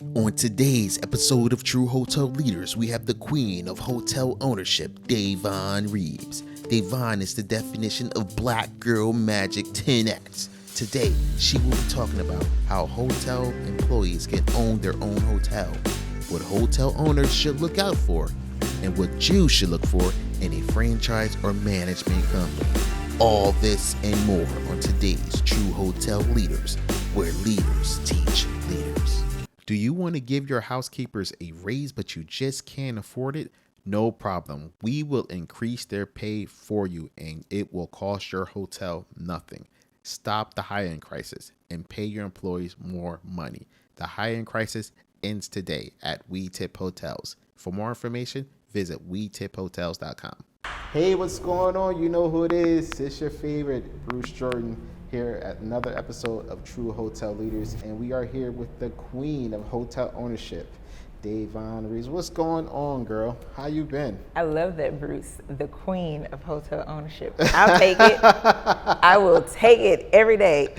On today's episode of True Hotel Leaders, we have the queen of hotel ownership, Davonne Reaves. Davonne is the definition of black girl magic 10x. Today, she will be talking about how hotel employees can own their own hotel, what hotel owners should look out for, and what you should look for in a franchise or management company. All this and more on today's True Hotel Leaders, where leaders teach leaders. Do you want to give your housekeepers a raise but you just can't afford it? No problem. We will increase their pay for you and it will cost your hotel nothing. Stop the high-end crisis and pay your employees more money. The high-end crisis ends today at We Tip Hotels. For more information, visit wetiphotels.com. Hey, what's going on? You know who it is. It's your favorite Bruce Jordan here at another episode of True Hotel Leaders, and we are here with the queen of hotel ownership, Davonne Reaves. What's going on, girl? How you been? I love that, Bruce. The queen of hotel ownership. I'll take it. I will take it every day.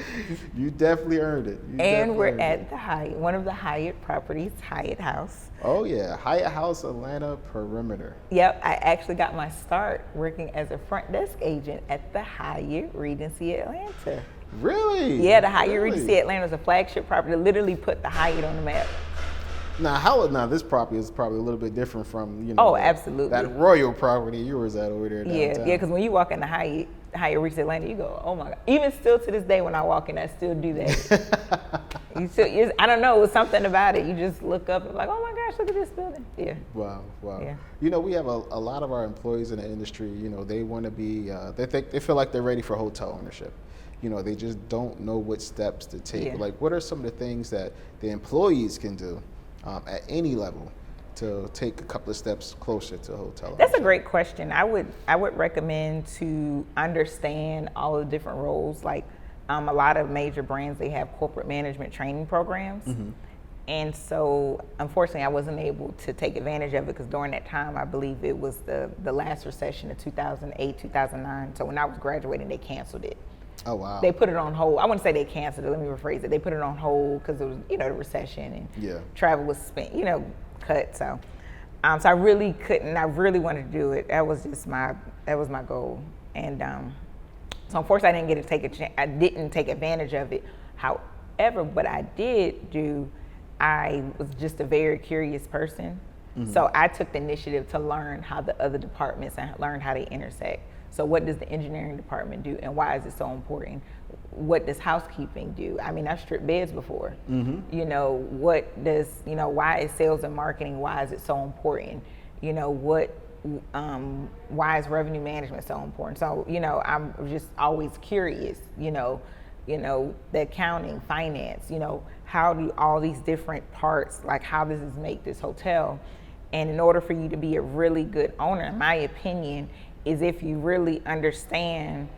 You definitely earned it. And we're at the Hyatt, one of the Hyatt properties, Hyatt House. Oh yeah, Hyatt House Atlanta Perimeter. Yep, I actually got my start working as a front desk agent at the Hyatt Regency Atlanta. Really? Yeah, the Hyatt Regency Atlanta is a flagship property. It literally put the Hyatt on the map. Now, this property is probably a little bit different from, Oh, absolutely. that royal property you was at over there downtown. Yeah, because when you walk in the Hyatt Regency Atlanta, you go, oh my God. Even still to this day when I walk in, I still do that. I don't know, it was something about it. You just look up and like, oh my gosh, look at this building. Yeah. Wow. Yeah. You know, we have a lot of our employees in the industry, they want to be, they feel like they're ready for hotel ownership. They just don't know what steps to take. Yeah. Like, what are some of the things that the employees can do at any level to take a couple of steps closer to hotel ownership? That's a great question. I would recommend to understand all the different roles. Like a lot of major brands, they have corporate management training programs. Mm-hmm. And so, unfortunately, I wasn't able to take advantage of it because during that time, I believe it was the last recession of 2008, 2009. So when I was graduating, they canceled it. Oh, wow. They put it on hold. I wouldn't say they canceled it. Let me rephrase it. They put it on hold because it was, the recession and travel was cut. So, so I really couldn't. I really wanted to do it. That was my goal. And so unfortunately, I didn't take advantage of it. However, what I did do, I was just a very curious person. Mm-hmm. So I took the initiative to learn how the other departments and learn how they intersect. So what does the engineering department do and why is it so important? What does housekeeping do? I mean, I've stripped beds before. Mm-hmm. What does, why is sales and marketing, why is it so important? Why is revenue management so important? So, I'm just always curious, the accounting, finance, how do all these different parts, like how does this make this hotel? And in order for you to be a really good owner, in my opinion, is if you really understand,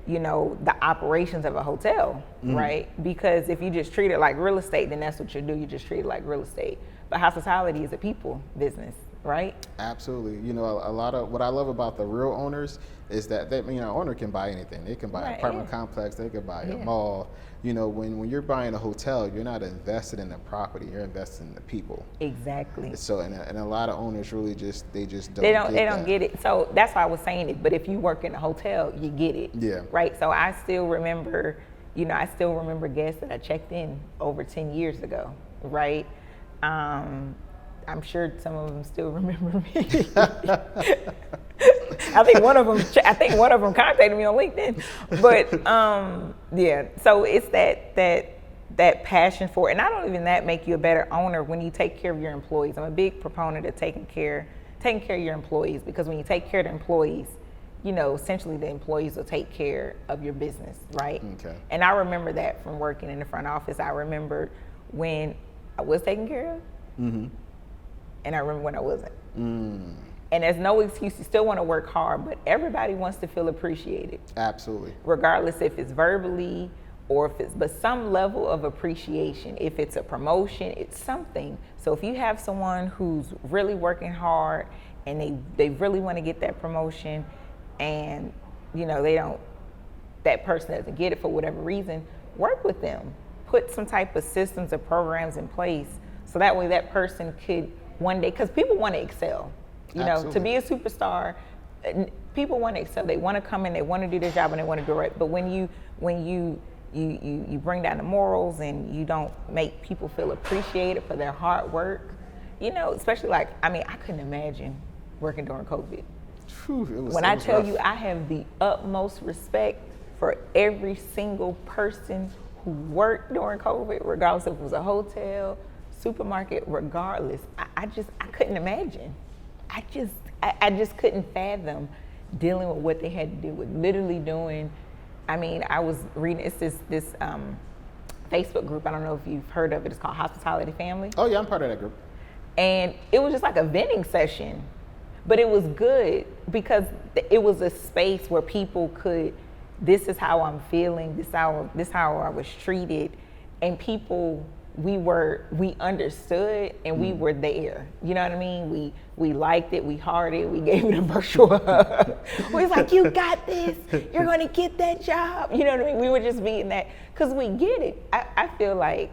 the operations of a hotel, right? Because if you just treat it like real estate, then that's what you do. You just treat it like real estate. But hospitality is a people business, right? Absolutely. A lot of what I love about the real owners is that owner can buy anything. They can buy an apartment complex. They can buy a mall. When you're buying a hotel, you're not invested in the property. You're invested in the people. Exactly. So, and a lot of owners really they don't get it. So that's why I was saying it. But if you work in a hotel, you get it. Yeah. Right. So I still remember, guests that I checked in over 10 years ago. Right. I'm sure some of them still remember me. I think one of them contacted me on LinkedIn. But so it's that passion for it. And not only even that make you a better owner when you take care of your employees. I'm a big proponent of taking care of your employees, because when you take care of the employees, essentially the employees will take care of your business, right? Okay. And I remember that from working in the front office. I remember when I was taken care of. Mm-hmm. And I remember when I wasn't. And there's no excuse. You still want to work hard, but everybody wants to feel appreciated. Absolutely. Regardless if it's verbally or but some level of appreciation. If it's a promotion, it's something. So if you have someone who's really working hard and they really want to get that promotion and, that person doesn't get it for whatever reason, work with them. Put some type of systems or programs in place So that way that person could one day, because people want to excel, you know, to be a superstar, people want to excel. They want to come in, they want to do their job, and they want to do it right. But when you bring down the morals and you don't make people feel appreciated for their hard work, you know, especially like, I mean, I couldn't imagine working during COVID. When I tell you, I have the utmost respect for every single person who worked during COVID, regardless if it was a hotel, supermarket, regardless. I couldn't imagine. I just couldn't fathom dealing with what they had to deal with, literally doing. I mean, I was reading, it's this Facebook group, I don't know if you've heard of it, it's called Hospitality Family. Oh yeah, I'm part of that group. And it was just like a venting session, but it was good because it was a space where people could, this is how I'm feeling, this how I was treated, and people, we understood and we were there. You know what I mean? We liked it, we hearted it, we gave it a virtual hug. We was like, you got this, you're gonna get that job. You know what I mean? We were just being that, because we get it. I feel like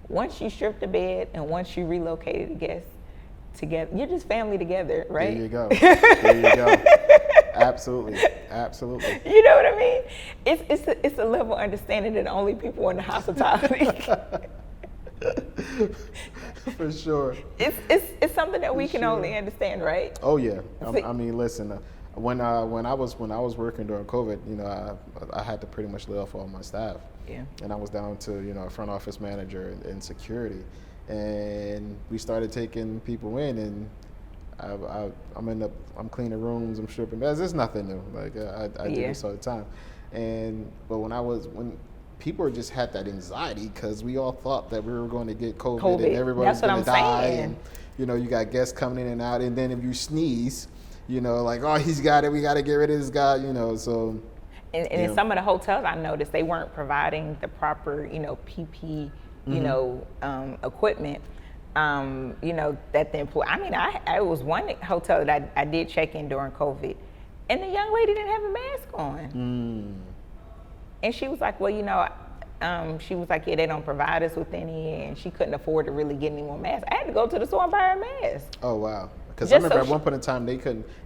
once you strip the bed and once you relocated the guests together, you're just family together, right? There you go. There you go. Absolutely. Absolutely. You know what I mean? It's a level of understanding that only people in the hospitality. For sure. It's something that we can only understand, right? Oh yeah. I mean, listen. When I was working during COVID, you know, I had to pretty much lay off all my staff. Yeah. And I was down to, you know, a front office manager and security, and we started taking people in, and I'm cleaning rooms, I'm stripping beds. It's nothing new. Like I do this all the time. But when people just had that anxiety because we all thought that we were going to get COVID. And everybody's going to die. And, you know, you got guests coming in and out. And then if you sneeze, you know, like, oh, he's got it. We got to get rid of this guy, you know, so. And in some of the hotels, I noticed they weren't providing the proper, you know, PP, you know, equipment, you know, that the employee, I mean, I was one hotel that I did check in during COVID, and the young lady didn't have a mask on. And she was like, well, you know, she was like, yeah, they don't provide us with any, and she couldn't afford to really get any more masks. I had to go to the store and buy her a mask. Oh, wow. Because I remember at one point in time,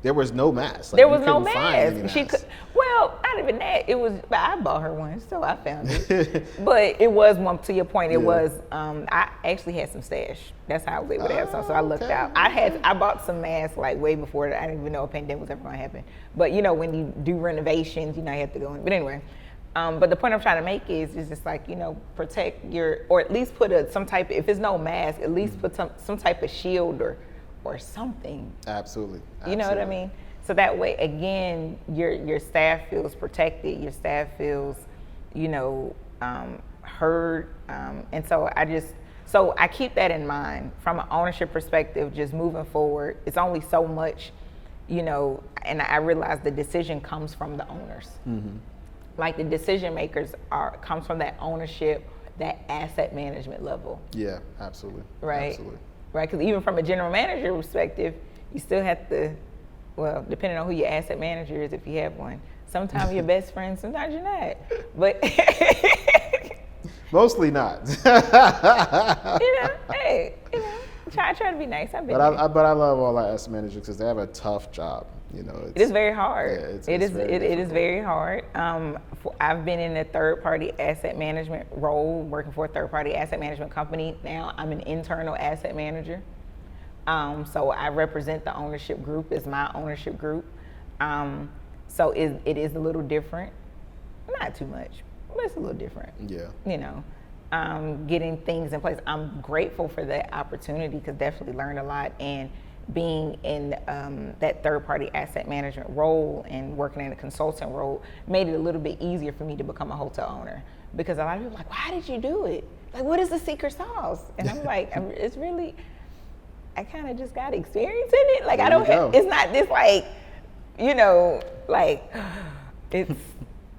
there was no mask. Like, there was no mask. She could, well, not even that. It was, I bought her one, so I found it. But it was one, to your point, it was, I actually had some stash. That's how I was able to have some, so I looked out. I bought some masks like way before that. I didn't even know a pandemic was ever going to happen. But, you know, when you do renovations, you know, you have to go in. But anyway. But the point I'm trying to make is just like, you know, protect or at least put some type, if it's no mask, at least put some type of shield or something. Absolutely. You know what I mean? So that way, again, your staff feels protected, your staff feels, you know, heard. And so I keep that in mind from an ownership perspective, just moving forward. It's only so much, you know, and I realize the decision comes from the owners. Like the decision makers comes from that ownership, that asset management level. Yeah, absolutely. Right. Absolutely. Right, because even from a general manager perspective, you still have to, well, depending on who your asset manager is, if you have one. Sometimes you're best friends, sometimes you're not. But mostly not. You know, hey, you know, try to be nice. But I love all our asset managers because they have a tough job. You know, it is very hard. Yeah, it is very hard. I've been in a third-party asset management role, working for a third-party asset management company. Now I'm an internal asset manager. So I represent the ownership group as my ownership group. So it is a little different, not too much, but it's a little different. Yeah. You know, getting things in place. I'm grateful for that opportunity because definitely learned a lot, and being in that third-party asset management role and working in a consultant role made it a little bit easier for me to become a hotel owner, because a lot of people are like, why did you do it? Like, what is the secret sauce? And I'm like, it's really, I kind of just got experience in it. Like, it's not this like, you know, like, it's,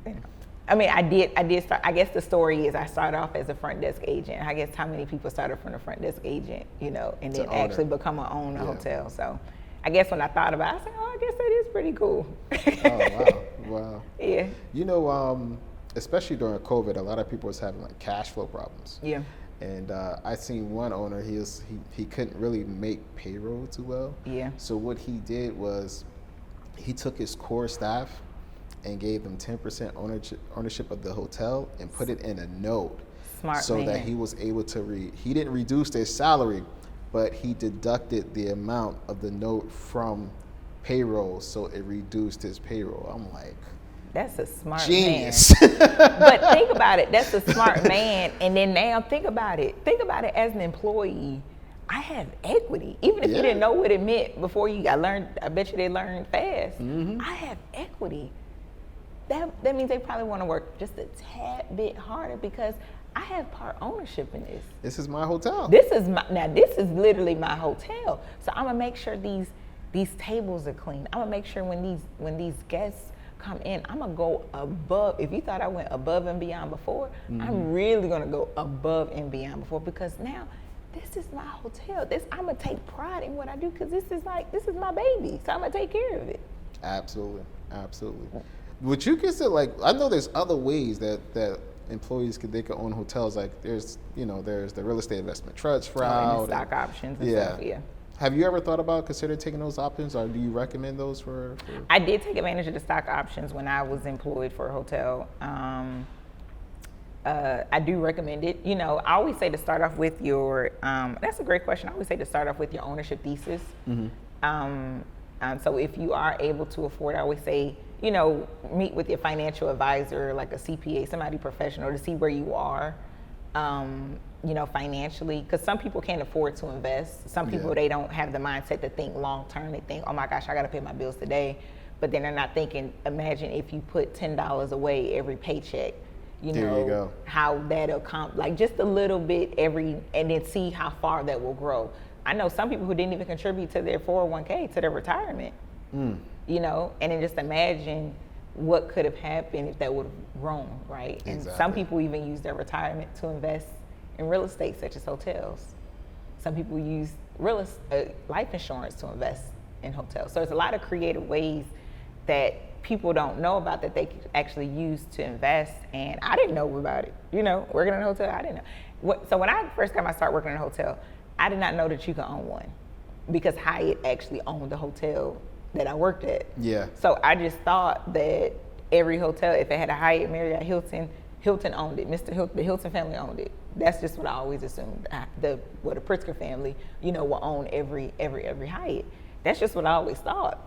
you know. I mean, I did start, I guess the story is I started off as a front desk agent. I guess how many people started from the front desk agent, you know, and then actually become an owner hotel. So I guess when I thought about it, I was like, oh, I guess that is pretty cool. Oh, wow. Yeah. You know, especially during COVID, a lot of people was having like cash flow problems. Yeah. And I seen one owner, he couldn't really make payroll too well. Yeah. So what he did was he took his core staff and gave them 10% ownership of the hotel and put it in a note. Smart so man. that he was able to he didn't reduce their salary, but he deducted the amount of the note from payroll, so it reduced his payroll. I'm like, that's a smart genius. Man. But think about it. That's a smart man. And then now think about it. Think about it as an employee. I have equity. Even if you didn't know what it meant before I bet you they learned fast. Mm-hmm. I have equity. That means they probably want to work just a tad bit harder because I have part ownership in this. This is my hotel. This is literally my hotel. So I'm gonna make sure these tables are clean. I'm gonna make sure when these guests come in, I'm gonna go above. If you thought I went above and beyond before, I'm really gonna go above and beyond before because now this is my hotel. I'm gonna take pride in what I do because this is my baby. So I'm gonna take care of it. Absolutely. Would you consider I know there's other ways that employees they could own hotels. Like there's the real estate investment trust route, and stock options and stuff. Yeah. Have you ever thought about considering taking those options, or do you recommend those for? I did take advantage of the stock options when I was employed for a hotel. I do recommend it. I always say to start off with your. That's a great question. I always say to start off with your ownership thesis. Mm-hmm. So if you are able to afford, I always say, meet with your financial advisor, like a CPA, somebody professional, to see where you are, financially. Because some people can't afford to invest. Some people, they don't have the mindset to think long term. They think, oh my gosh, I got to pay my bills today. But then they're not thinking, imagine if you put $10 away every paycheck. There you go. How that'll come, just a little bit and then see how far that will grow. I know some people who didn't even contribute to their 401k, to their retirement, and then just imagine what could have happened if that would have grown, right? Exactly. And some people even use their retirement to invest in real estate, such as hotels. Some people use life insurance to invest in hotels. So there's a lot of creative ways that people don't know about that they could actually use to invest. And I didn't know about it. Working in a hotel, I didn't know. So when I first got my start working in a hotel, I did not know that you could own one because Hyatt actually owned the hotel that I worked at. Yeah. So I just thought that every hotel, if it had a Hyatt, Marriott, Hilton owned it. The Hilton family owned it. That's just what I always assumed. The Pritzker family, will own every Hyatt. That's just what I always thought.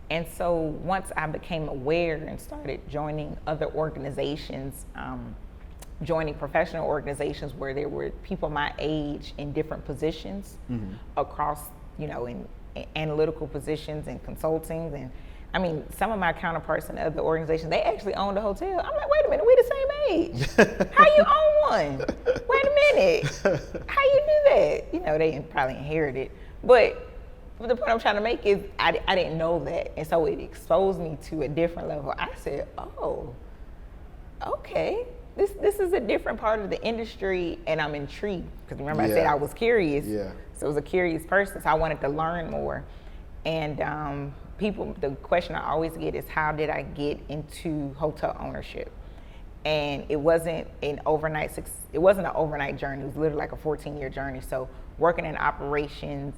And so once I became aware and started joining other organizations, joining professional organizations where there were people my age in different positions across, in analytical positions and consulting. And some of my counterparts in other organizations, they actually owned a hotel. I'm like, wait a minute, we the same age. How you own one? Wait a minute. How you do that? They probably inherited. But the point I'm trying to make is I didn't know that. And so it exposed me to a different level. I said, oh, okay. This is a different part of the industry, and I'm intrigued. Because remember I said I was curious. Yeah. So I was a curious person, so I wanted to learn more. And the question I always get is, how did I get into hotel ownership? And it wasn't an overnight journey. It was literally like a 14-year journey. So working in operations,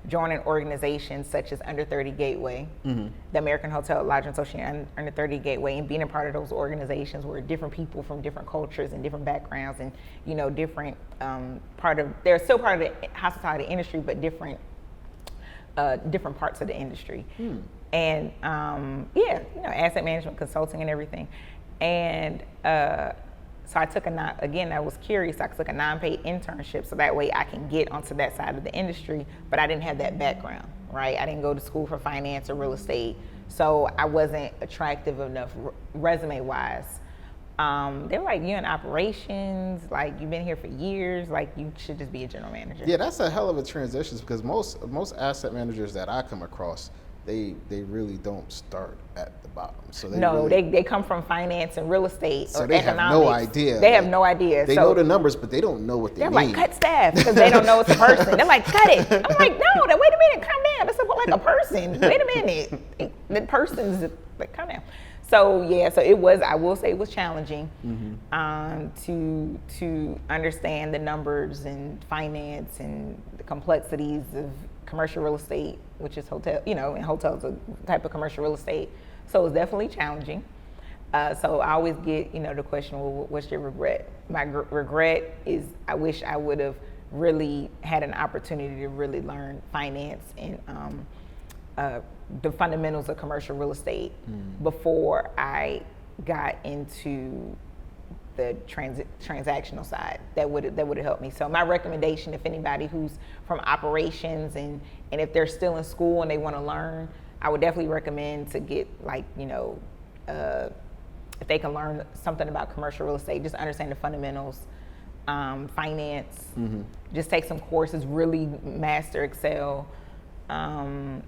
joining organizations such as Under 30 Gateway, the American Hotel Lodging Association, Under 30 Gateway, and being a part of those organizations where different people from different cultures and different backgrounds and, different they're still part of the hospitality industry, but different parts of the industry. And asset management, consulting and everything. And so I took I was curious, I took a non-paid internship so that way I can get onto that side of the industry, but I didn't have that background, right? I didn't go to school for finance or real estate, so I wasn't attractive enough resume-wise. They were like, you're in operations, you've been here for years, you should just be a general manager. Yeah, that's a hell of a transition because most asset managers that I come across, they really don't start at the bottom. So they come from finance and real estate or they economics. Have no idea. They have no idea. They know the numbers, but they don't know what they mean. They're like, cut staff, because they don't know it's a person. They're like, cut it. I'm like, no, wait a minute, calm down. That's like a person. Wait a minute. The person's calm down. So it was. I will say it was challenging to understand the numbers and finance and the complexities of commercial real estate, which is hotel. And hotels are a type of commercial real estate. So it was definitely challenging. So I always get the question, well, what's your regret? My regret is I wish I would have really had an opportunity to really learn finance and the fundamentals of commercial real estate before I got into the transactional side. That would have helped me. So my recommendation, if anybody who's from operations and if they're still in school and they want to learn, I would definitely recommend to get if they can learn something about commercial real estate, just understand the fundamentals, finance, just take some courses, really master Excel. I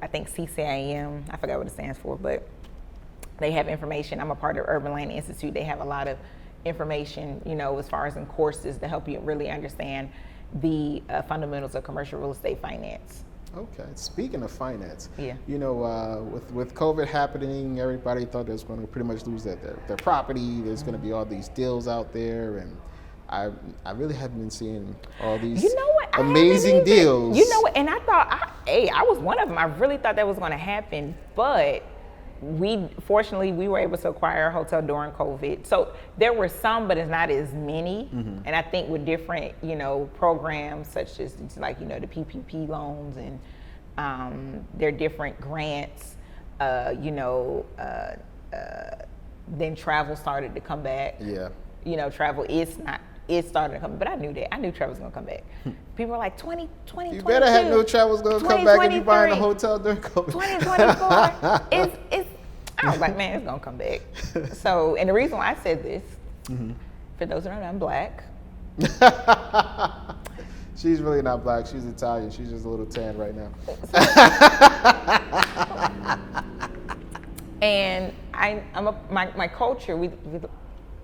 think CCIM, I forgot what it stands for, but they have information. I'm a part of Urban Land Institute. They have a lot of information, as far as in courses to help you really understand the fundamentals of commercial real estate finance. Okay. Speaking of finance, yeah. With COVID happening, everybody thought they was going to pretty much lose their property. There's going to be all these deals out there, and I really haven't been seeing all these amazing deals. And I thought, I was one of them. I really thought that was going to happen, but fortunately we were able to acquire a hotel during COVID. So there were some, but it's not as many. And I think with different, programs such as the PPP loans and their different grants, then travel started to come back. Yeah. Travel it started to come, but I knew that. I knew travel was gonna come back. People were like 2020. You better have no travel's gonna come back if you're buying a hotel during COVID. 2024 it's I was like, man, it's gonna come back. So, and the reason why I said this, for those who don't know, I'm Black. She's really not Black. She's Italian. She's just a little tan right now. And my culture,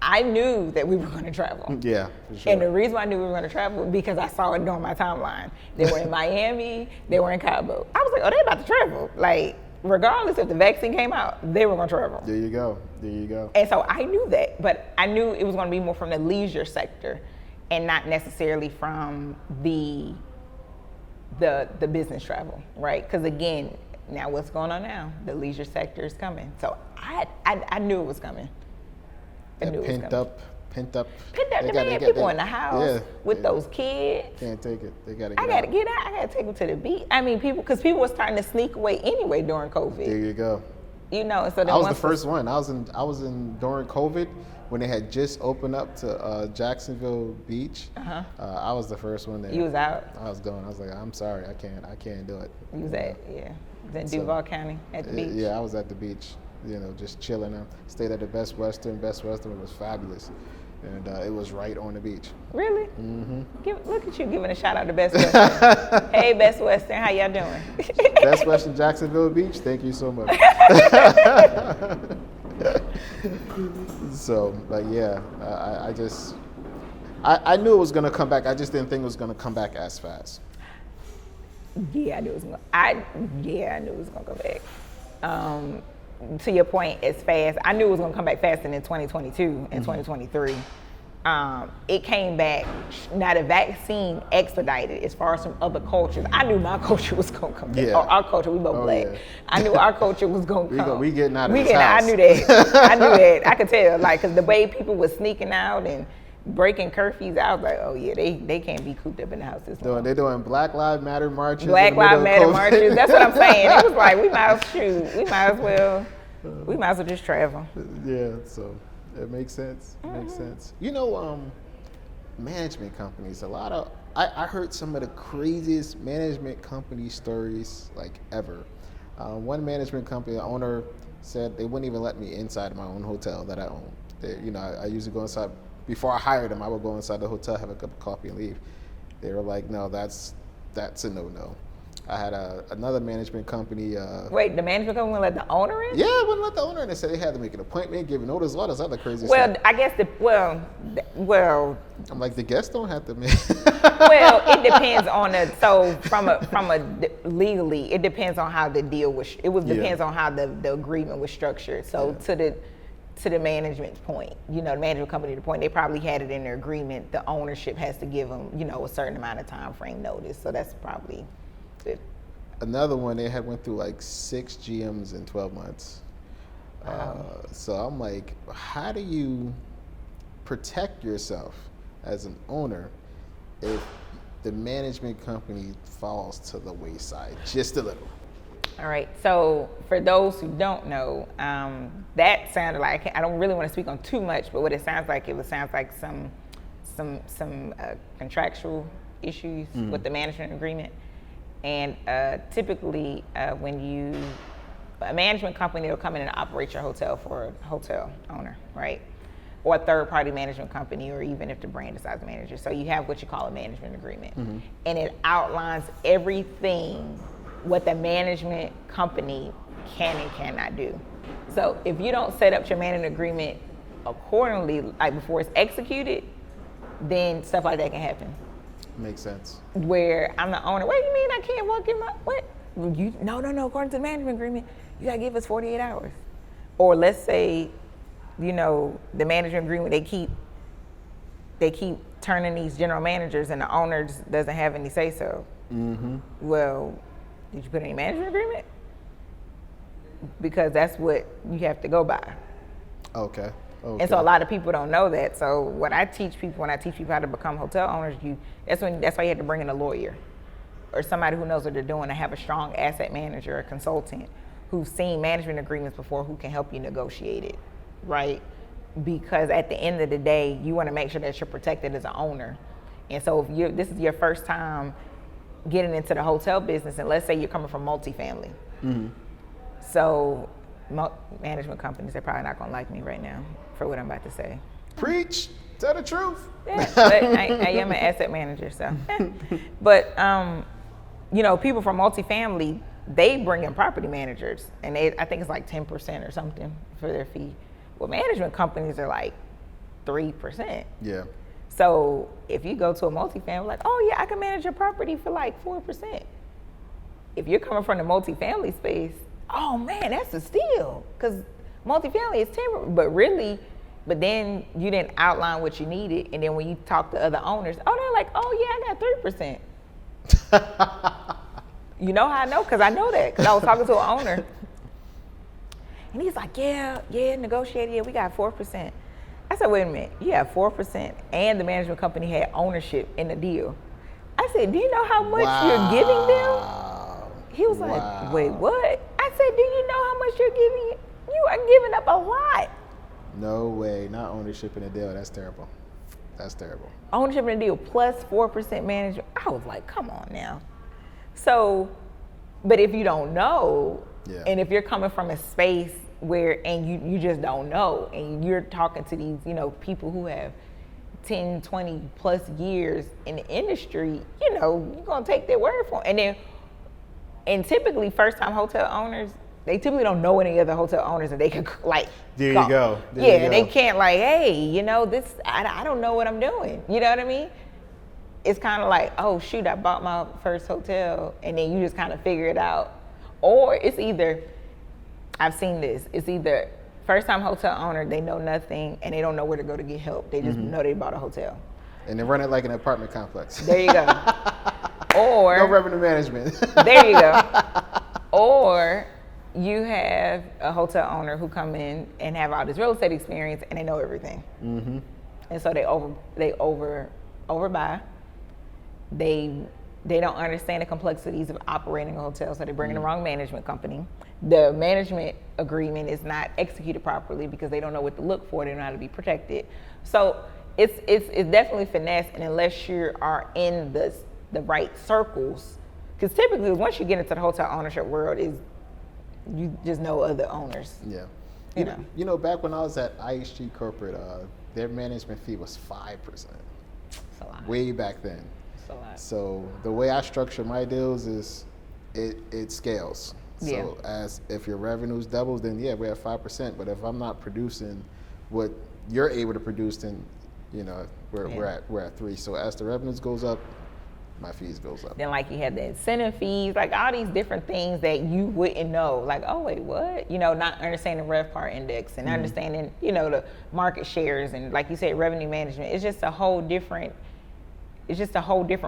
I knew that we were going to travel. Yeah, for sure. And the reason I knew we were going to travel was because I saw it on my timeline. They were in Miami, they were in Cabo. I was like, oh, they're about to travel. Like, regardless if the vaccine came out, they were going to travel. There you go. And so I knew that, but I knew it was going to be more from the leisure sector and not necessarily from the business travel, right? Because again, now what's going on now? The leisure sector is coming. So I knew it was coming. Pent up. They had people in the house with those kids. Can't take it. They gotta get out. I gotta get out. I gotta take them to the beach. I mean, because people were starting to sneak away anyway during COVID. There you go. So I was the first one. I was in during COVID when they had just opened up to Jacksonville Beach. I was the first one there. You was out. I was going. I was like, I'm sorry, I can't do it. You was in Duval County at the beach. Yeah, I was at the beach. Just chilling. I stayed at the Best Western. Best Western was fabulous, and it was right on the beach. Really? Look at you giving a shout out to Best Western. Hey, Best Western, how y'all doing? Best Western Jacksonville Beach. Thank you so much. So, I knew it was gonna come back. I just didn't think it was gonna come back as fast. Yeah, I knew it was gonna. I knew it was gonna come back. To your point, as fast. I knew it was going to come back faster than 2022 and 2023. It came back. Now the vaccine expedited as far as from other cultures. I knew my culture was going to come back. Our culture, we both Black. Yeah. I knew our culture was going to come. We getting out of this house. I knew that. I could tell, because the way people were sneaking out and breaking curfews, I was like, oh yeah, they can't be cooped up in the house this long. They're doing Black Lives Matter marches. Black Lives Matter marches. That's what I'm saying. It was like we might as well just travel. Yeah, so it makes sense. Management companies. I heard some of the craziest management company stories ever. One management company, the owner said they wouldn't even let me inside my own hotel that I own. I usually go inside. Before I hired them, I would go inside the hotel, have a cup of coffee, and leave. They were like, "No, that's a no-no." I had another management company. Wait, the management company wouldn't let the owner in? Yeah, wouldn't let the owner in. They said they had to make an appointment, give notice, all this other crazy well, stuff. I guess well. I'm like, the guests don't have to make. Well, it depends on legally, it depends on how the deal was. Depends on how the agreement was structured. So to the management point, the management company, the point, they probably had it in their agreement. The ownership has to give them, a certain amount of time frame notice. So that's probably it. Another one, they had went through like 6 GMs in 12 months. Wow. So I'm like, how do you protect yourself as an owner if the management company falls to the wayside just a little? All right. So for those who don't know, that sounded like, I don't really want to speak on too much, but what it sounds like some contractual issues with the management agreement. And typically, when a management company will come in and operate your hotel for a hotel owner, right? Or a third-party management company, or even if the brand decides to manage it. So you have what you call a management agreement. And it outlines everything what the management company can and cannot do. So if you don't set up your management agreement accordingly, like before it's executed, then stuff like that can happen. Makes sense. Where I'm the owner, what do you mean I can't walk in my, what? No, according to the management agreement, you gotta give us 48 hours. Or let's say, the management agreement, they keep turning these general managers and the owner just doesn't have any say so. Well, did you put any management agreement? Because that's what you have to go by. Okay. And so a lot of people don't know that. So what I teach people when I teach people how to become hotel owners, that's why you have to bring in a lawyer or somebody who knows what they're doing, to have a strong asset manager, a consultant who's seen management agreements before, who can help you negotiate it, right? Because at the end of the day, you want to make sure that you're protected as an owner. And so if this is your first time getting into the hotel business, and let's say you're coming from multifamily. So management companies, they're probably not going to like me right now for what I'm about to say. Preach, tell the truth. Yeah, but I am an asset manager, so. But, people from multifamily, they bring in property managers, and I think it's like 10% or something for their fee. Well, management companies are like 3%. Yeah. So if you go to a multifamily, like, oh yeah, I can manage your property for like 4%. If you're coming from the multifamily space, oh man, that's a steal, because multifamily is 10%, but then you didn't outline what you needed, and then when you talk to other owners, they're like, oh yeah, I got 3%. You know how I know? Because I know that, because I was talking to an owner, and he's like, yeah, negotiated, yeah, we got 4%. I said, wait a minute, you have 4%, and the management company had ownership in the deal. I said, do you know how much you're giving them? He was like, wait, what? I said, do you know how much you're giving? You are giving up a lot. No way, not ownership in the deal. That's terrible. That's terrible. Ownership in the deal plus 4% management. I was like, come on now. So, but if you don't know, and if you're coming from a space where, and you just don't know, and you're talking to these, people who have 10, 20 plus years in the industry, you're going to take their word for it. And typically first time hotel owners, they typically don't know any other hotel owners that they could There you go. They can't hey, this, I don't know what I'm doing. You know what I mean? It's kind of like, oh shoot, I bought my first hotel, and then you just kind of figure it out. Or it's either, I've seen this, it's either first time hotel owner, they know nothing and they don't know where to go to get help. They just know they bought a hotel. And they run it like an apartment complex. There you go. Or no revenue management. There you go. Or you have a hotel owner who come in and have all this real estate experience and they know everything. And so they overbuy. They don't understand the complexities of operating a hotel, so they bring in the wrong management company. The management agreement is not executed properly because they don't know what to look for. They don't know how to be protected. So it's definitely finesse, and unless you are in the right circles, because typically once you get into the hotel ownership world, you just know other owners. Yeah. You know, back when I was at IHG Corporate, their management fee was 5%. That's a lot. Way back then. That's a lot. So the way I structure my deals is it scales. So as if your revenues doubles, then we're at 5%. But if I'm not producing what you're able to produce, then we're at 3%. So as the revenues goes up, my fees goes up. Then like you have the incentive fees, like all these different things that you wouldn't know. Like, oh wait, what? Not understanding RevPAR index and understanding, the market shares and like you said, revenue management. It's just a whole different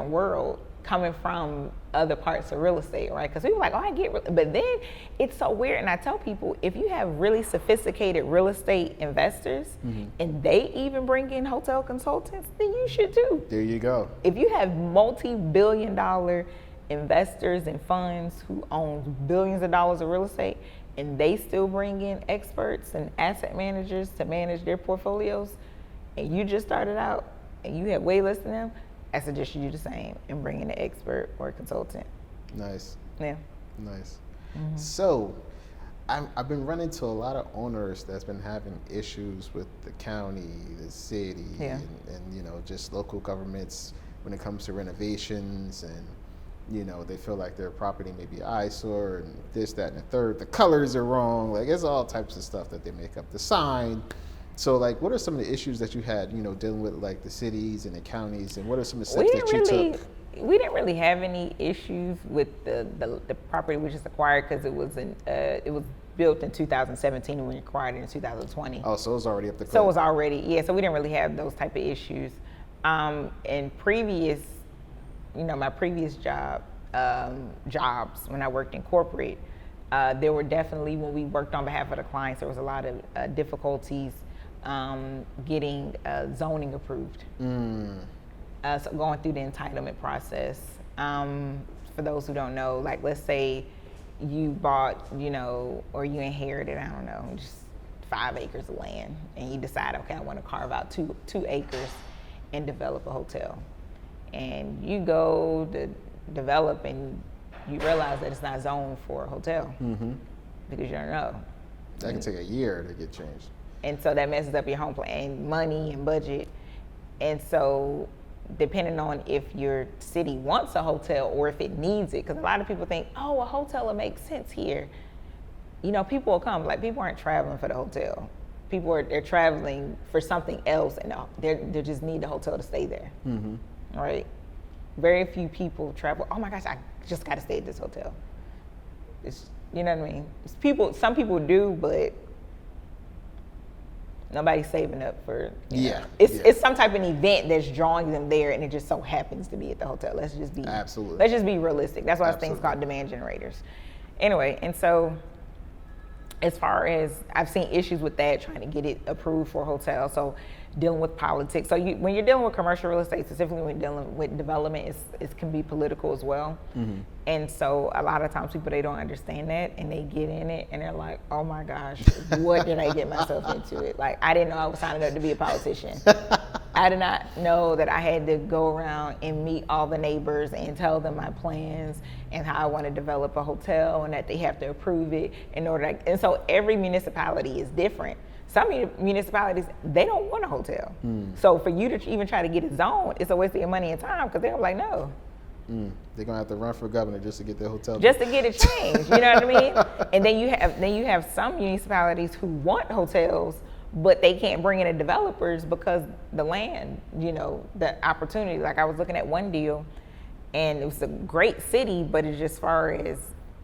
world coming from other parts of real estate, right? Because people are like, oh, I get, but then it's so weird. And I tell people, if you have really sophisticated real estate investors and they even bring in hotel consultants, then you should too. There you go. If you have multi-billion-dollar investors and funds who own billions of dollars of real estate and they still bring in experts and asset managers to manage their portfolios, and you just started out and you have way less than them, I suggest you do the same and bring in an expert or a consultant. Nice. Yeah. Nice. So, I've been running into a lot of owners that's been having issues with the county, the city, and just local governments when it comes to renovations, and they feel like their property may be eyesore and this, that, and the third. The colors are wrong. Like, it's all types of stuff that they make up. The sign. So, like, what are some of the issues that you had, dealing with, like, the cities and the counties, and what are some of the steps that you took? We didn't really have any issues with the property we just acquired because it was built in 2017 and we acquired it in 2020. Oh, so it was already up to code. So it was already, so we didn't really have those type of issues. In previous, my previous jobs, when I worked in corporate, there were definitely, when we worked on behalf of the clients, there was a lot of difficulties getting zoning approved. So going through the entitlement process. For those who don't know, like let's say you bought, or you inherited, I don't know, just 5 acres of land and you decide, okay, I want to carve out two acres and develop a hotel. And you go to develop and you realize that it's not zoned for a hotel because you don't know. That can take a year to get changed. And so that messes up your home plan, money and budget. And so depending on if your city wants a hotel or if it needs it, because a lot of people think, oh, a hotel will make sense here. People will come, like people aren't traveling for the hotel. They're traveling for something else and they just need the hotel to stay there, right? Very few people travel, oh my gosh, I just got to stay at this hotel. It's, you know what I mean? Some people do, but nobody's saving up for, it's some type of event that's drawing them there and it just so happens to be at the hotel. Let's just be realistic. That's why this thing's called demand generators. Anyway, and so as far as I've seen issues with that, trying to get it approved for a hotel. So dealing with politics. So when you're dealing with commercial real estate, specifically when you're dealing with development, it can be political as well. And so a lot of times people, they don't understand that and they get in it and they're like, oh my gosh, what did I get myself into it? Like, I didn't know I was signing up to be a politician. I did not know that I had to go around and meet all the neighbors and tell them my plans and how I want to develop a hotel and that they have to approve it in order to, and so every municipality is different. Some municipalities, they don't want a hotel. So for you to even try to get it zoned, it's a waste of your money and time because they're like, no. They're gonna have to run for governor just to get their hotel. Just to get it changed, you know what I mean? And then you have some municipalities who want hotels, but they can't bring in the developers because the land, the opportunity. Like I was looking at one deal, and it was a great city, but it's just as far as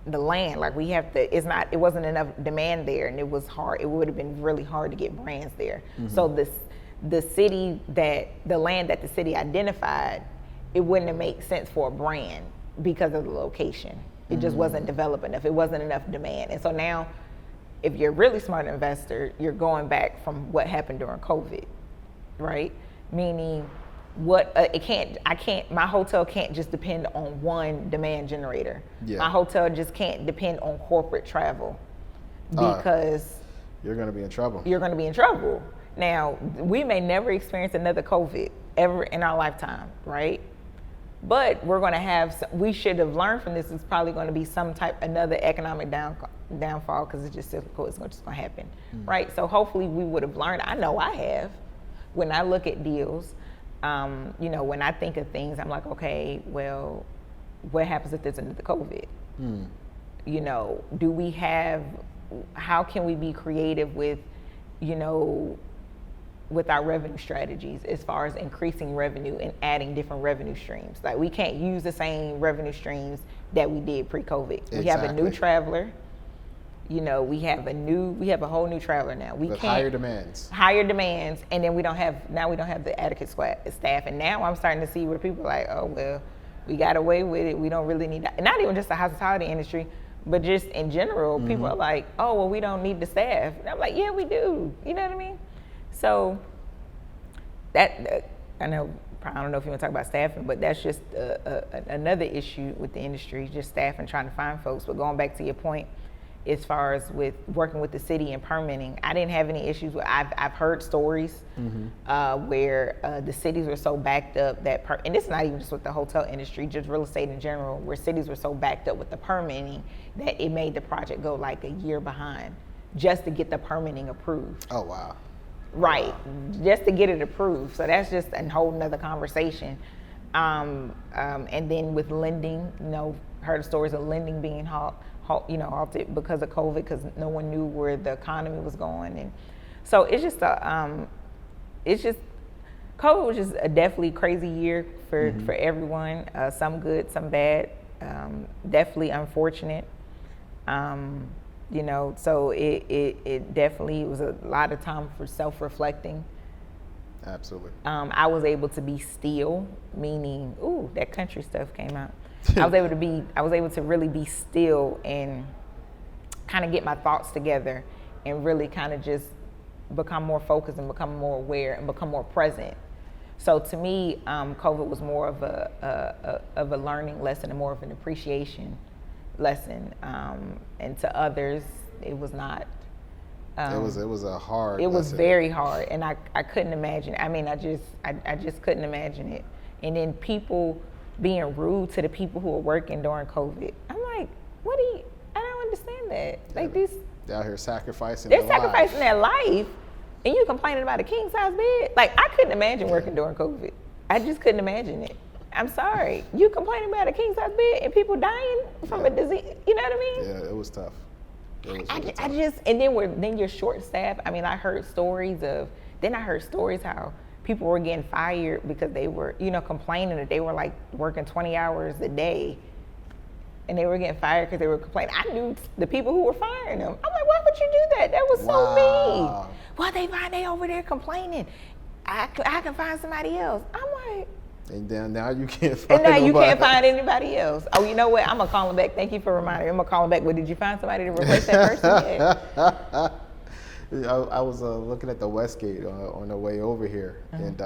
the land, like it wasn't enough demand there, and it was hard. It would have been really hard to get brands there. So the land that the city identified, it wouldn't have made sense for a brand because of the location. It just wasn't developed enough. It wasn't enough demand. And so now, if you're a really smart investor, you're going back from what happened during COVID, right? Meaning, my hotel can't just depend on one demand generator. My hotel just can't depend on corporate travel because you're going to be in trouble. You're going to be in trouble. Now, we may never experience another COVID ever in our lifetime, right? But we should have learned from this. It's probably going to be another economic downfall because it's just cyclical. It's just going to happen, right? So hopefully we would have learned. I know I have. When I look at deals, when I think of things, I'm like, okay, well, what happens if there's another COVID? You know, how can we be creative with, you know, with our revenue strategies as far as increasing revenue and adding different revenue streams? Like, we can't use the same revenue streams that we did pre-COVID. Exactly. We have a new traveler. You know, we have a whole new traveler now. We can't higher demands, and then we don't have the adequate staff. And now I'm starting to see where people are like, oh well, we got away with it. We don't really need that. Not even just the hospitality industry, but just in general, people are like, oh well, we don't need the staff. And I'm like, yeah, we do. You know what I mean? So that I don't know if you want to talk about staffing, but that's just another issue with the industry, just staffing, trying to find folks. But going back to your point, as far as with working with the city and permitting, I didn't have any issues with. I've heard stories where the cities were so backed up that, and it's not even just with the hotel industry, just real estate in general, where cities were so backed up with the permitting that it made the project go like a year behind just to get the permitting approved. Oh wow! Right, wow. Just to get it approved. So that's just a whole nother conversation. And then with lending, you know, heard stories of lending being halted because of COVID, because no one knew where the economy was going. And so it's just COVID was just a definitely crazy year for everyone. Some good, some bad. Definitely unfortunate. You know, so it definitely was a lot of time for self-reflecting. Absolutely. I was able to be still, meaning, that country stuff came out. I was able to really be still and kind of get my thoughts together and really kind of just become more focused and become more aware and become more present. So to me, COVID was more of a learning lesson and more of an appreciation lesson. And to others, it was not. It was a hard. It was lesson. Very hard, and I couldn't imagine. I mean, I just couldn't imagine it. And then people being rude to the people who were working during COVID. I'm like, I don't understand that. Like these. They're out here sacrificing. They're sacrificing their life, and you complaining about a king size bed. Like, I couldn't imagine working during COVID. I just couldn't imagine it. I'm sorry. You complaining about a king size bed and people dying from a disease. You know what I mean? Yeah, it was tough. And then you're short staffed. I mean, I heard stories how people were getting fired because they were, complaining that they were like working 20 hours a day, and they were getting fired because they were complaining. I knew the people who were firing them. I'm like, why would you do that? That was so mean. Well, they over there complaining. I can find somebody else. I'm like. And now you can't find anybody else. Oh, you know what? I'm gonna call him back. Thank you for reminding me. I'm gonna call him back. Well, did you find somebody to replace that person? Yeah. I was looking at the Westgate on the way over here, and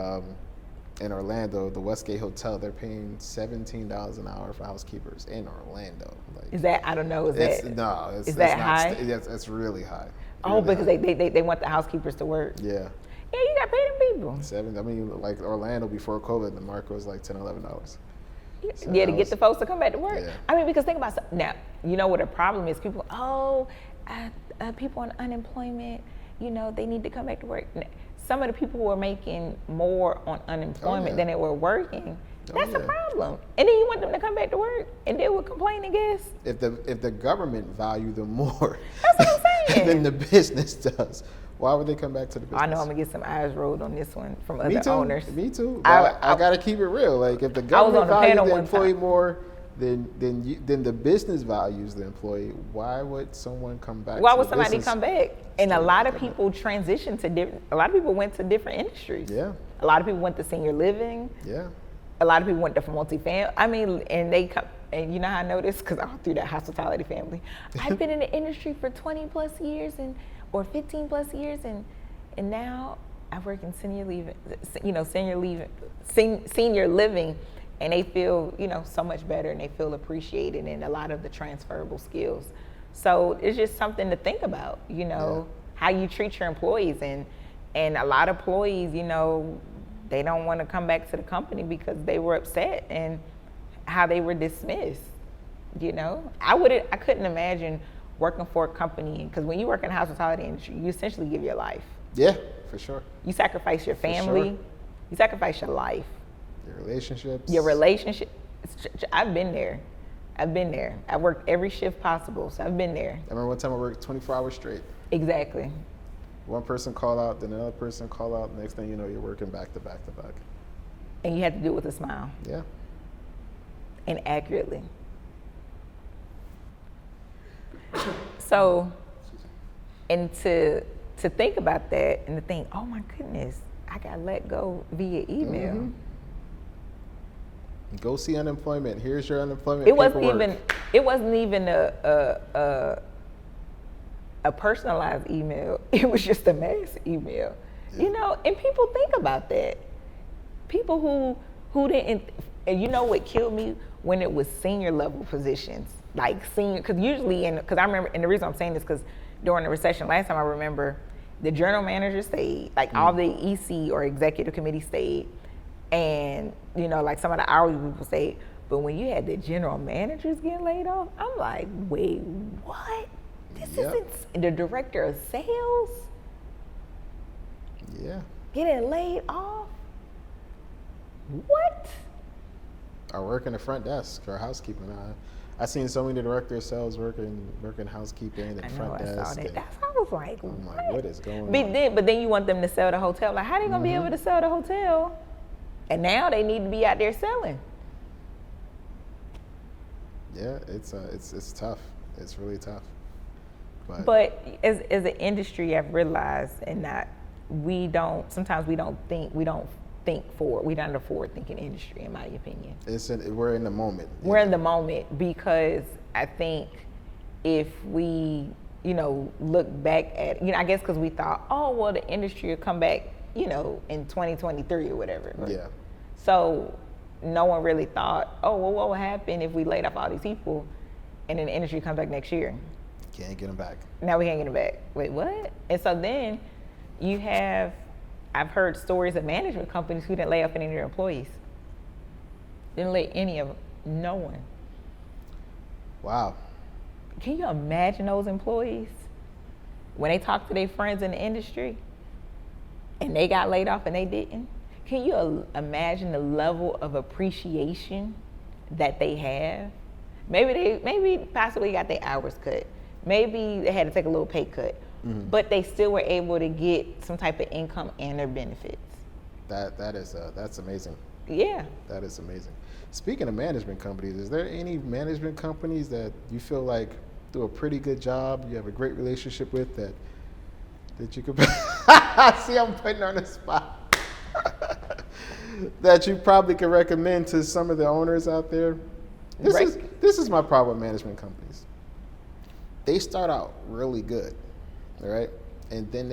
in Orlando, the Westgate Hotel, they're paying $17 an hour for housekeepers in Orlando. Like, is that? I don't know. Is that high? It's really high. Because they want the housekeepers to work. Yeah. Yeah, you got paid them people. I mean, like Orlando before COVID, the market was like $10, $11. So to get the folks to come back to work. Yeah. I mean, because think about now. You know what the problem is? People, people on unemployment. They need to come back to work. Some of the people who are making more on unemployment than they were working. That's a problem. And then you want them to come back to work and deal with complaining guests. If the government value them more, that's what I'm saying, than the business does. Why would they come back to the business? I know I'm gonna get some eyes rolled on this one from other owners. Me too. I gotta keep it real. Like, if the government values the employee more than the business values the employee, why would someone come back? Why would somebody come back? And a lot of people transitioned to different. A lot of people went to different industries. Yeah. A lot of people went to senior living. Yeah. A lot of people went to multifamily. I mean, and they come. And you know how I know this? Because I'm through that hospitality family. I've been in the industry for 20 plus years or 15 plus years, and now I work in senior living, and they feel, so much better, and they feel appreciated, and a lot of the transferable skills. So it's just something to think about, how you treat your employees, and a lot of employees, they don't want to come back to the company because they were upset and how they were dismissed. I couldn't imagine working for a company, because when you work in the hospitality industry, you essentially give your life. Yeah, for sure. You sacrifice your family. You sacrifice your life. Your relationships. I've been there. I worked every shift possible, so I've been there. I remember one time I worked 24 hours straight. Exactly. One person call out, then another person call out. Next thing you know, you're working back to back to back. And you have to do it with a smile. Yeah. And accurately. So, and to think about that and to think, oh my goodness, I got let go via email. Mm-hmm. Go see unemployment. Here's your unemployment It paperwork. wasn't even a personalized email. It was just a mass email. Yeah. You know, and people think about that. People who didn't, and you know what killed me? When it was senior level positions, like senior, because usually, because I remember, and the reason I'm saying this because during the recession last time, I remember the general manager stayed, like all the EC or executive committee stayed, and you know, like some of the hourly people stayed. But when you had the general managers getting laid off, I'm like, wait, what? This isn't the director of sales? Yeah. Getting laid off? What? Or working the front desk or housekeeping. I seen so many director of sales working housekeeping and front desk. I saw that. That's how I was like, I'm like, what is going on? But then you want them to sell the hotel. Like, how they gonna be able to sell the hotel? And now they need to be out there selling. Yeah, it's tough. It's really tough. But as an industry, I've realized, and that we don't think forward. We're not a forward-thinking industry, in my opinion. We're in the moment. We're in the moment because I think if we, look back at, I guess because we thought, oh, well, the industry will come back, in 2023 or whatever. Yeah. So no one really thought, oh, well, what will happen if we laid off all these people and then the industry comes back next year? Can't get them back. Now we can't get them back. Wait, what? And so then I've heard stories of management companies who didn't lay off any of their employees. Didn't lay any of them. No one. Wow. Can you imagine those employees when they talk to their friends in the industry and they got laid off and they didn't? Can you imagine the level of appreciation that they have? Maybe possibly got their hours cut. Maybe they had to take a little pay cut. Mm-hmm. But they still were able to get some type of income and their benefits. That's amazing. Yeah. That is amazing. Speaking of management companies, is there any management companies that you feel like do a pretty good job, you have a great relationship with that you could see I'm putting her on the spot that you probably could recommend to some of the owners out there? This is my problem with management companies. They start out really good. All right, and then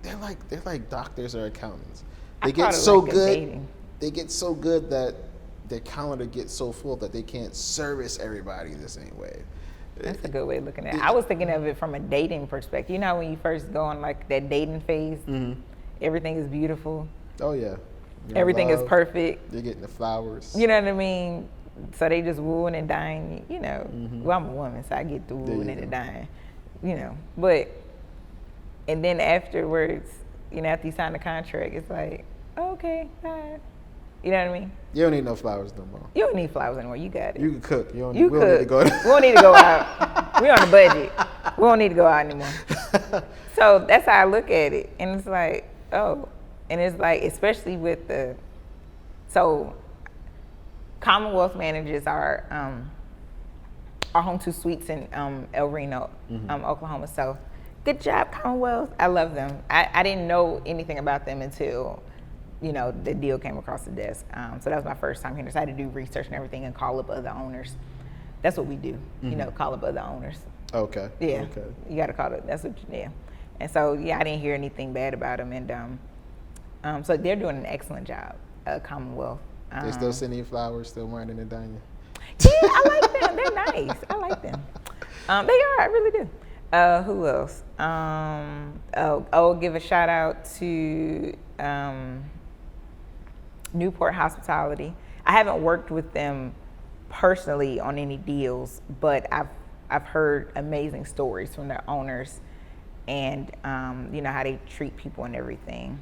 they're like doctors or accountants. They get so good. They get so good that their calendar gets so full that they can't service everybody the same way. That's a good way of looking at it. I was thinking of it from a dating perspective. You know, when you first go on like that dating phase, everything is beautiful. Oh yeah, everything is perfect. They're getting the flowers. You know what I mean? So they just wooing and dying. Well, I'm a woman, so I get the wooing and the dying. But, and then afterwards, after you sign the contract, it's like, okay, bye. You know what I mean? You don't need no flowers no more. You don't need flowers anymore. You got it. You can cook. We don't need to go. We don't need to go out. We're on a budget. We don't need to go out anymore. So that's how I look at it. And it's like, oh. And it's like, especially with so Commonwealth managers are home to suites in El Reno, Oklahoma. So good job, Commonwealth. I love them. I didn't know anything about them until, the deal came across the desk. So that was my first time here. So I had to do research and everything and call up other owners. That's what we do, call up other owners. Okay. Yeah. Okay. You got to call it. That's what you do. And so, I didn't hear anything bad about them. And so they're doing an excellent job, Commonwealth. They still sending you flowers, still whining and dining? Yeah, I like them. They're nice. I like them. They are. I really do. Who else? I'll give a shout out to Newport Hospitality. I haven't worked with them personally on any deals, but I've heard amazing stories from their owners, and how they treat people and everything.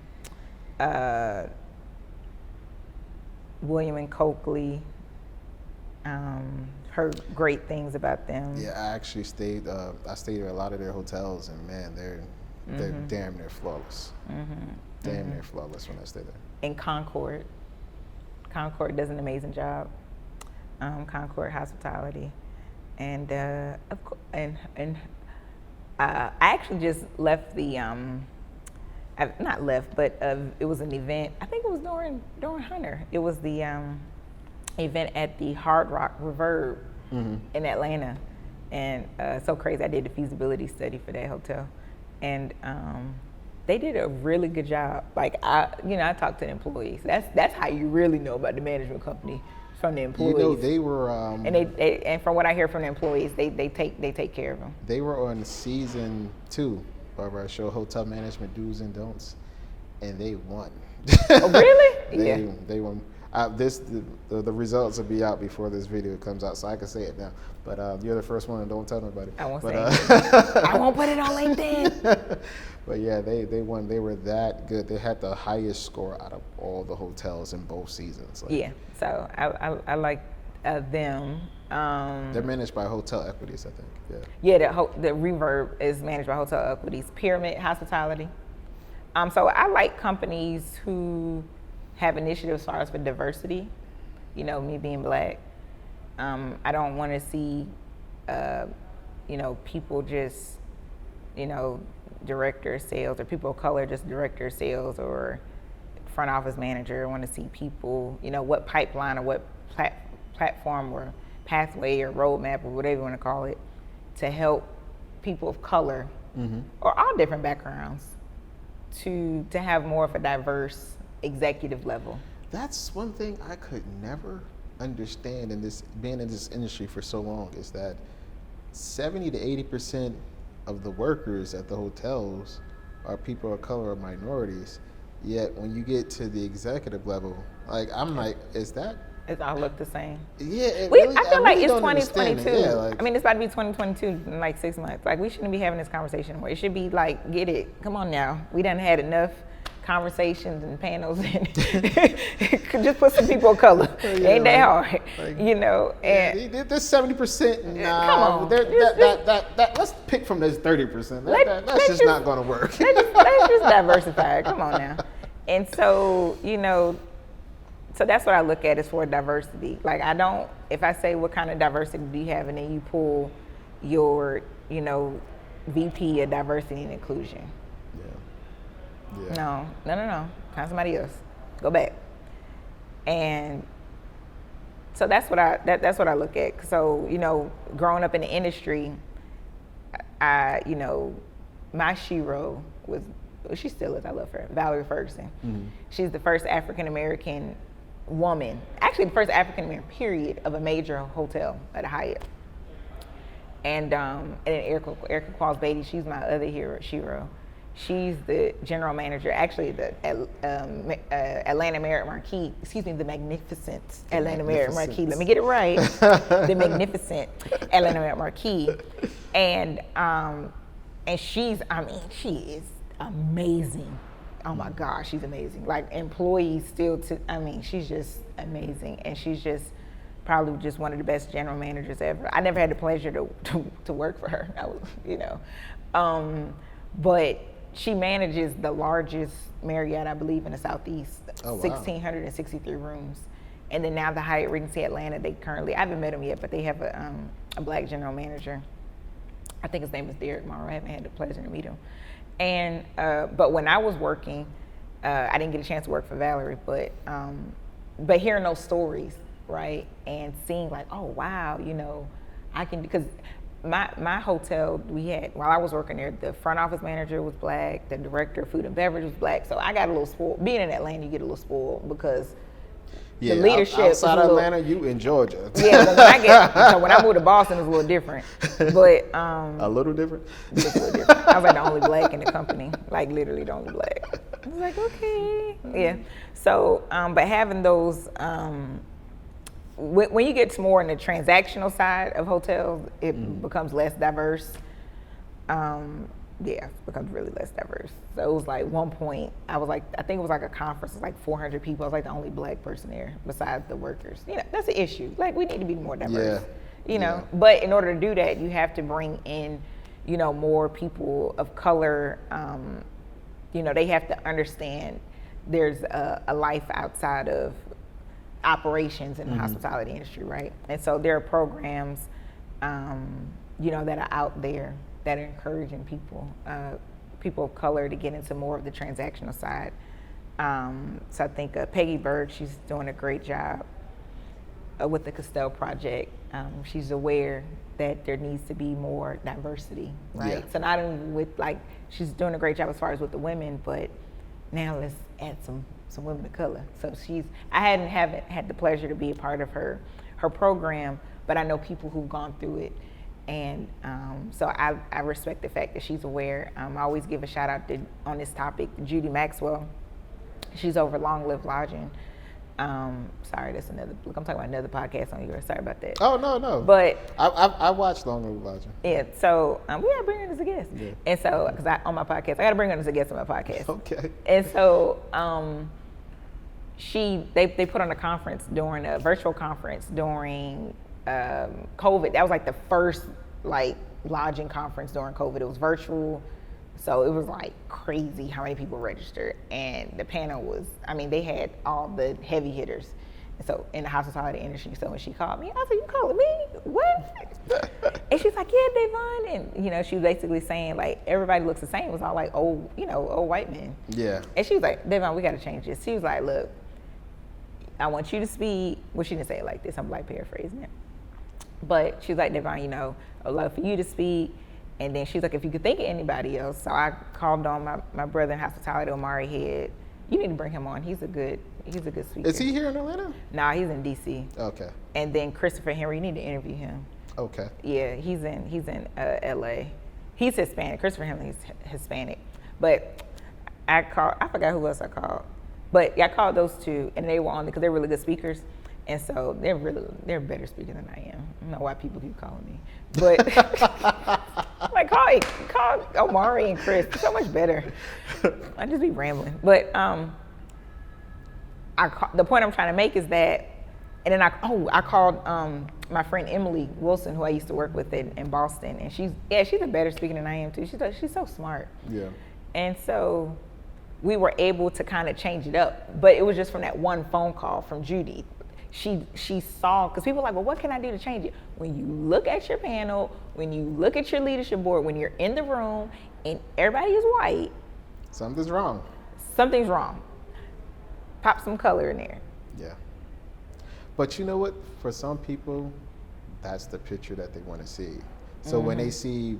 William and Coakley, Heard great things about them. Yeah, I actually stayed. I stayed at a lot of their hotels, and man, they're damn near flawless. Damn near flawless when I stay there. And Concord does an amazing job. Concord Hospitality, and I actually just left the. Not left, but it was an event. I think it was during Hunter. It was the event at the Hard Rock Reverb in Atlanta, and so crazy. I did the feasibility study for that hotel, and they did a really good job. Like I talked to the employees. That's how you really know about the management company, from the employees. You know, they were and from what I hear from the employees, they take care of them. They were on season 2 of our show, Hotel Management Do's and Don'ts, and they won. Oh, really? They won. The results will be out before this video comes out, so I can say it now. But you're the first one, and don't tell nobody. I won't say it. I won't put it on LinkedIn. But yeah, they won. They were that good. They had the highest score out of all the hotels in both seasons. Yeah, so I like them. They're managed by Hotel Equities, I think. Yeah, the Reverb is managed by Hotel Equities. Pyramid Hospitality. So I like companies who have initiatives as far as for diversity. You know, me being black, I don't want to see, people just, director of sales, or people of color just director of sales or front office manager. I want to see people, what pipeline or what platform or pathway or roadmap or whatever you want to call it, to help people of color or all different backgrounds to have more of a diverse executive level. That's one thing I could never understand being in this industry for so long, is that 70 to 80% of the workers at the hotels are people of color or minorities. Yet when you get to the executive level, is that? It all look the same. Yeah, I feel like it's 2022. Yeah, it's about to be 2022 in like 6 months. Like, we shouldn't be having this conversation anymore. It should be like, get it. Come on now. We done had enough conversations and panels, and just put some people of color. Ain't that hard, And there's 70%. Come on, let's pick from this 30%. That's just not going to work. Let's just diversify. Come on now. And so, so that's what I look at as for diversity. Like, if I say what kind of diversity do you have, and then you pull your, VP of diversity and inclusion. Yeah. No. Find somebody else. Go back. And so that's what I look at. So, growing up in the industry, my shero was, she still is, I love her, Valerie Ferguson. She's the first African American woman, actually the first African American period, of a major hotel at a Hyatt. And Erica Qualls-Beatty, she's my other shero. She's the general manager, actually the Atlanta Marriott Marquis, the magnificent Atlanta Marriott Marquis. Let me get it right. The magnificent Atlanta Marriott Marquis. And she is amazing. Oh my gosh, she's amazing. Like, employees she's just amazing. And she's just probably just one of the best general managers ever. I never had the pleasure to work for her. But she manages the largest Marriott, I believe, in the Southeast. Oh, wow. 1,663 rooms. And then now the Hyatt Regency Atlanta, I haven't met him yet, but they have a black general manager. I think his name is Derek Morrow. I haven't had the pleasure to meet him. And but when I was working, I didn't get a chance to work for Valerie, but hearing those stories, right, and seeing like, oh wow, I can, because my hotel, we had, while I was working there, the front office manager was black, the director of food and beverage was black, so I got a little spoiled. Being in Atlanta, you get a little spoiled because the leadership outside of Atlanta, you in Georgia. Yeah, but when I moved to Boston, it was a little different. But a little different. Just a little different. I was like the only black in the company, like literally the only black. I was like, okay, yeah. So, but having those, when you get to more in the transactional side of hotels, it becomes less diverse. yeah, it becomes really less diverse. So it was like one point, I think it was like a conference, it was like 400 people. I was like the only black person there besides the workers. You know, that's an issue. Like, we need to be more diverse. You know, but in order to do that, you have to bring in, you know, more people of color. You know, they have to understand there's a life outside of operations in the hospitality industry, right? And so there are programs, you know, that are out there that are encouraging people of color to get into more of the transactional side. So I think Peggy Berg, she's doing a great job with the Castell Project. She's aware that there needs to be more diversity, right? Yeah. So not only with, like, she's doing a great job as far as with the women, but now let's add some women of color. So I haven't had the pleasure to be a part of her program, but I know people who've gone through it. And so I respect the fact that she's aware. I always give a shout out on this topic to Judy Maxwell. She's over Long Live Lodging. Sorry, that's another. Look, I'm talking about another podcast on yours. Sorry about that. Oh no. But I watched Long Live Lodging. Yeah. So we gotta bring her as a guest. Yeah. And so because on my podcast, I gotta bring her as a guest on my podcast. Okay. And so they put on a virtual conference during COVID. That was like the first like lodging conference during COVID. It was virtual. So it was like crazy how many people registered, and the panel was, I mean, they had all the heavy hitters. And so in the hospitality industry, so when she called me, I said, "You calling me? What?" And she's like, "Yeah, Davonne," and you know, she was basically saying like everybody looks the same. It was all like old white men. Yeah. And she was like, "Davonne, we got to change this." She was like, "Look, I want you to speak." Well, she didn't say it like this. I'm like paraphrasing it, but she was like, "Davonne, you know, I'd love for you to speak." And then she's like, if you could think of anybody else. So I called on my brother in hospitality, Omari Head. You need to bring him on. He's a good speaker. Is he here in Atlanta? Nah, he's in DC. Okay. And then Christopher Henry, you need to interview him. Okay. Yeah, he's in LA. He's Hispanic. Christopher Henry's Hispanic. But I forgot who else I called. But yeah, I called those two, and they were on because they're really good speakers. And so they're better speakers than I am. I don't know why people keep calling me. But like call Omari and Chris. It's so much better. I just be rambling. But the point I'm trying to make is that, and then I called my friend Emily Wilson, who I used to work with in Boston, and she's a better speaker than I am too. She's so smart. Yeah. And so we were able to kind of change it up, but it was just from that one phone call from Judy. She saw, because people are like, well, what can I do to change it? When you look at your panel, when you look at your leadership board, when you're in the room and everybody is white, something's wrong. Something's wrong. Pop some color in there. Yeah. But you know what? For some people, that's the picture that they want to see. So when they see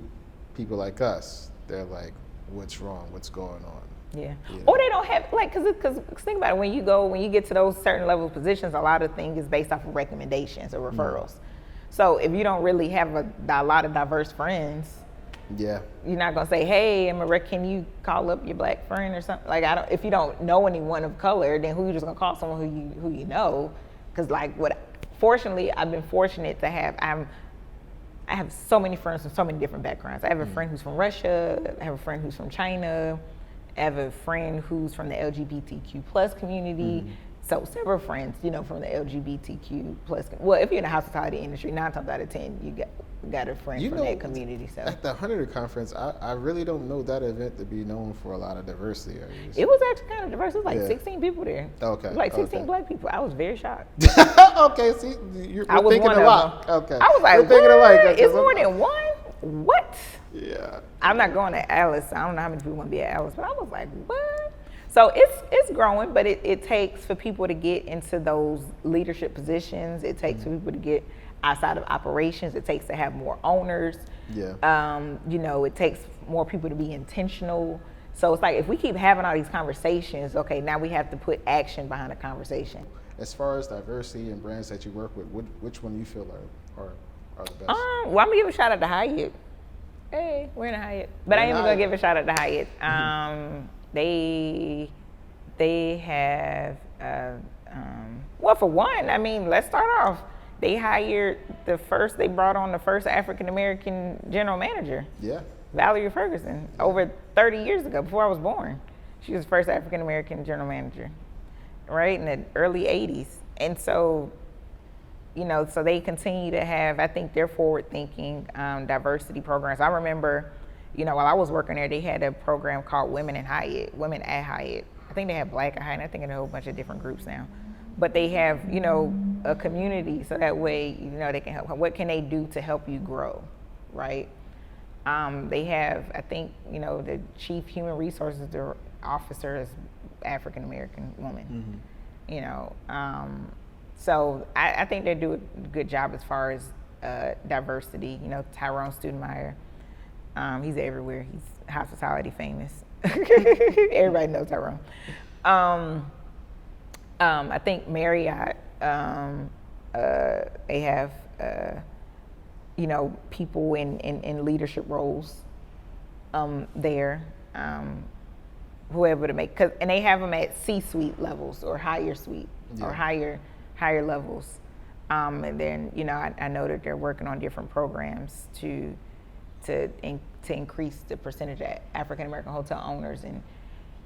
people like us, they're like, what's wrong? What's going on? Yeah. Or they don't have, like, because think about it, when you get to those certain level of positions, a lot of things is based off of recommendations or referrals. So if you don't really have a lot of diverse friends, you're not gonna say, hey, can you call up your black friend or something? Like, if you don't know anyone of color, then who you just gonna call? Someone who you know? Because fortunately, I've been fortunate to have, I have so many friends from so many different backgrounds. I have a friend who's from Russia. I have a friend who's from China. I have a friend who's from the LGBTQ plus community. So several friends, from the LGBTQ plus. Well, if you're in the hospitality industry, 9 times out of 10, you got a friend from that community. So at the 100 conference, I really don't know that event to be known for a lot of diversity. It was actually kind of diverse. It was like 16 people there. Okay. It was like 16 black people. I was very shocked. Okay, see, you're thinking alike. Okay. I was like, we're thinking alike. It's more than one? What? Yeah. I'm not going to Alice. I don't know how many people want to be at Alice, but I was like, what? So it's growing, but it takes for people to get into those leadership positions. It takes for people to get outside of operations. It takes to have more owners. Yeah. It takes more people to be intentional. So it's like, if we keep having all these conversations, okay, now we have to put action behind the conversation. As far as diversity and brands that you work with, which one do you feel are the best? Well, I'm gonna give a shout out to Hyatt. Hey, we're in a Hyatt, but I am gonna give a shout out to Hyatt. They have well, for one, I mean, let's start off. They brought on the first African American general manager. Yeah. Valerie Ferguson, over 30 years ago, before I was born. She was the first African-American general manager, right, in the early 80s. And so, so they continue to have, I think they're forward-thinking diversity programs. I remember, while I was working there, they had a program called Women at Hyatt. I think they have Black at Hyatt, and I think in a whole bunch of different groups now. But they have, a community, so that way, they can help. What can they do to help you grow, right? They have, I think, the chief human resources officer is African American woman. So I think they do a good job as far as diversity. Tyrone Studemeyer, he's everywhere. He's hospitality famous. Everybody knows Tyrone. I think Marriott, they have, people in leadership roles there, whoever to make, and they have them at C-suite levels or higher suite or higher levels. And then, I know that they're working on different programs to increase the percentage of African American hotel owners,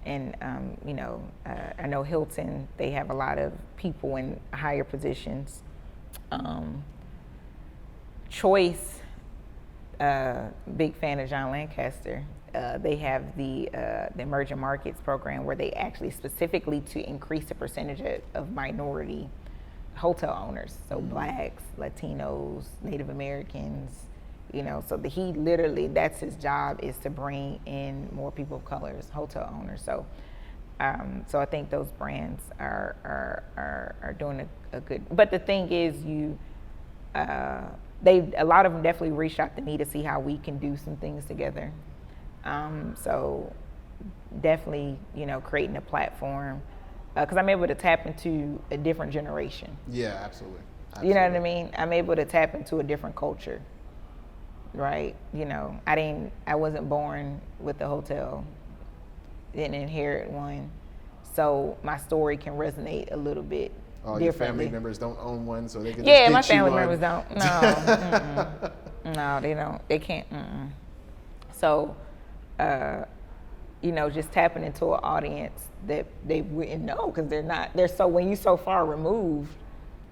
and I know Hilton, they have a lot of people in higher positions. Choice, big fan of John Lancaster. They have the emerging markets program where they actually specifically to increase the percentage of minority hotel owners, so Blacks, Latinos, Native Americans, so he literally, that's his job, is to bring in more people of color as hotel owners. So so I think those brands are doing a good, but the thing is, a lot of them definitely reached out to me to see how we can do some things together. So definitely, creating a platform, because I'm able to tap into a different generation. Yeah, absolutely. You know what I mean? I'm able to tap into a different culture, right? I wasn't born with a hotel, didn't inherit one, so my story can resonate a little bit differently. Your family members don't own one, so they can just my family members don't. No, no, they don't. They can't. So, just tapping into an audience that they wouldn't know, because they're not. They're so, when you're so far removed,